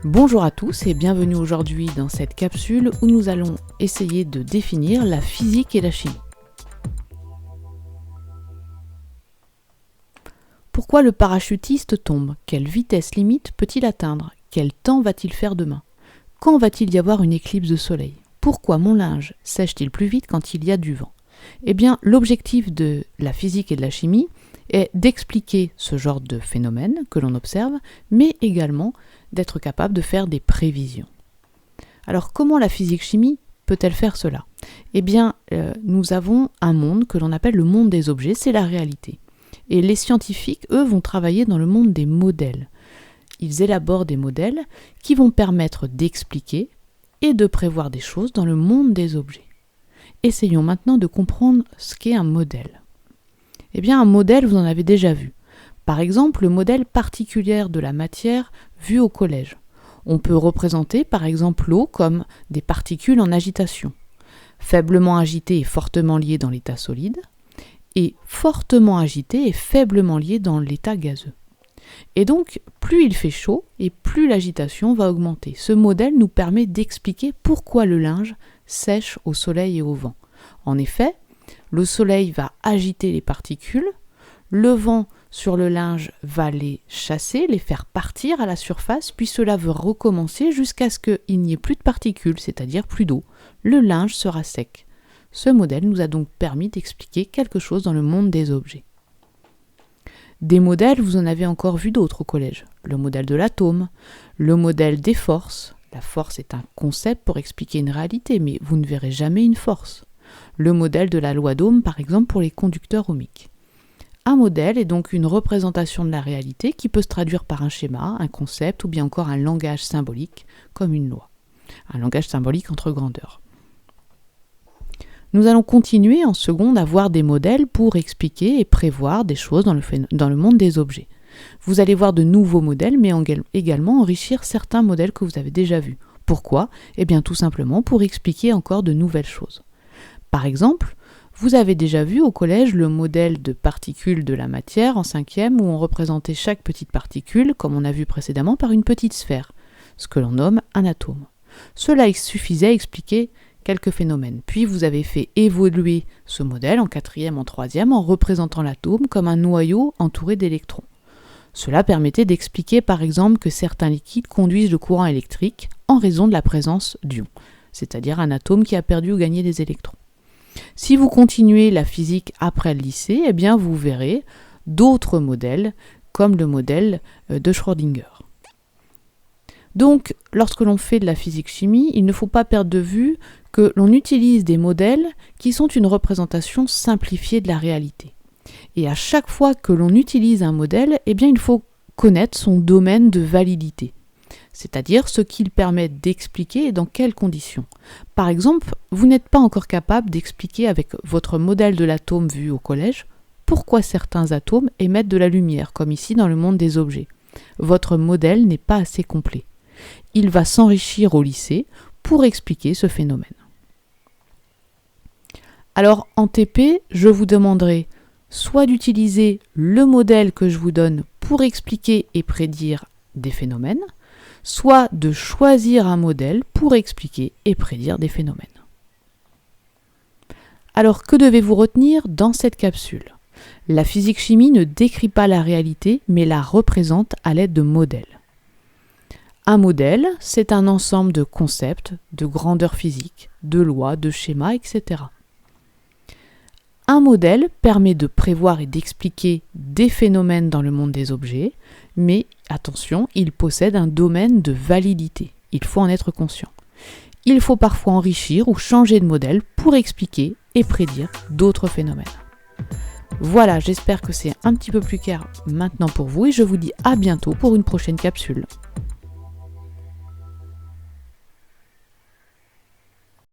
Bonjour à tous et bienvenue aujourd'hui dans cette capsule où nous allons essayer de définir la physique et la chimie. Pourquoi le parachutiste tombe? Quelle vitesse limite peut-il atteindre? Quel temps va-t-il faire demain? Quand va-t-il y avoir une éclipse de soleil? Pourquoi mon linge sèche-t-il plus vite quand il y a du vent? Eh bien, l'objectif de la physique et de la chimie est d'expliquer ce genre de phénomène que l'on observe, mais également d'être capable de faire des prévisions. Alors, comment la physique-chimie peut-elle faire cela? Eh bien, nous avons un monde que l'on appelle le monde des objets, c'est la réalité. Et les scientifiques, eux, vont travailler dans le monde des modèles. Ils élaborent des modèles qui vont permettre d'expliquer et de prévoir des choses dans le monde des objets. Essayons maintenant de comprendre ce qu'est un modèle. Eh bien, un modèle, vous en avez déjà vu. Par exemple, le modèle particulier de la matière vu au collège. On peut représenter par exemple l'eau comme des particules en agitation, faiblement agitées et fortement liées dans l'état solide, et fortement agitées et faiblement liées dans l'état gazeux. Et donc, plus il fait chaud et plus l'agitation va augmenter. Ce modèle nous permet d'expliquer pourquoi le linge sèche au soleil et au vent. En effet, le soleil va agiter les particules, le vent sur le linge va les chasser, les faire partir à la surface, puis cela va recommencer jusqu'à ce qu'il n'y ait plus de particules, c'est-à-dire plus d'eau. Le linge sera sec. Ce modèle nous a donc permis d'expliquer quelque chose dans le monde des objets. Des modèles, vous en avez encore vu d'autres au collège. Le modèle de l'atome, le modèle des forces. La force est un concept pour expliquer une réalité, mais vous ne verrez jamais une force. Le modèle de la loi d'Ohm, par exemple, pour les conducteurs ohmiques. Un modèle est donc une représentation de la réalité qui peut se traduire par un schéma, un concept ou bien encore un langage symbolique, comme une loi. Un langage symbolique entre grandeurs. Nous allons continuer en seconde à voir des modèles pour expliquer et prévoir des choses dans le monde des objets. Vous allez voir de nouveaux modèles, mais également enrichir certains modèles que vous avez déjà vus. Pourquoi? Eh bien tout simplement pour expliquer encore de nouvelles choses. Par exemple, vous avez déjà vu au collège le modèle de particules de la matière en 5e où on représentait chaque petite particule, comme on a vu précédemment, par une petite sphère, ce que l'on nomme un atome. Cela suffisait à expliquer quelques phénomènes. Puis vous avez fait évoluer ce modèle en 4e, en 3e, en représentant l'atome comme un noyau entouré d'électrons. Cela permettait d'expliquer par exemple que certains liquides conduisent le courant électrique en raison de la présence d'ions, c'est-à-dire un atome qui a perdu ou gagné des électrons. Si vous continuez la physique après le lycée, eh bien vous verrez d'autres modèles, comme le modèle de Schrödinger. Donc, lorsque l'on fait de la physique-chimie, il ne faut pas perdre de vue que l'on utilise des modèles qui sont une représentation simplifiée de la réalité. Et à chaque fois que l'on utilise un modèle, eh bien il faut connaître son domaine de validité, c'est-à-dire ce qu'il permet d'expliquer et dans quelles conditions. Par exemple, vous n'êtes pas encore capable d'expliquer avec votre modèle de l'atome vu au collège pourquoi certains atomes émettent de la lumière, comme ici dans le monde des objets. Votre modèle n'est pas assez complet. Il va s'enrichir au lycée pour expliquer ce phénomène. Alors en TP, je vous demanderai soit d'utiliser le modèle que je vous donne pour expliquer et prédire des phénomènes, soit de choisir un modèle pour expliquer et prédire des phénomènes. Alors que devez-vous retenir dans cette capsule? La physique-chimie ne décrit pas la réalité, mais la représente à l'aide de modèles. Un modèle, c'est un ensemble de concepts, de grandeurs physiques, de lois, de schémas, etc. Un modèle permet de prévoir et d'expliquer des phénomènes dans le monde des objets, mais attention, il possède un domaine de validité. Il faut en être conscient. Il faut parfois enrichir ou changer de modèle pour expliquer et prédire d'autres phénomènes. Voilà, j'espère que c'est un petit peu plus clair maintenant pour vous et je vous dis à bientôt pour une prochaine capsule.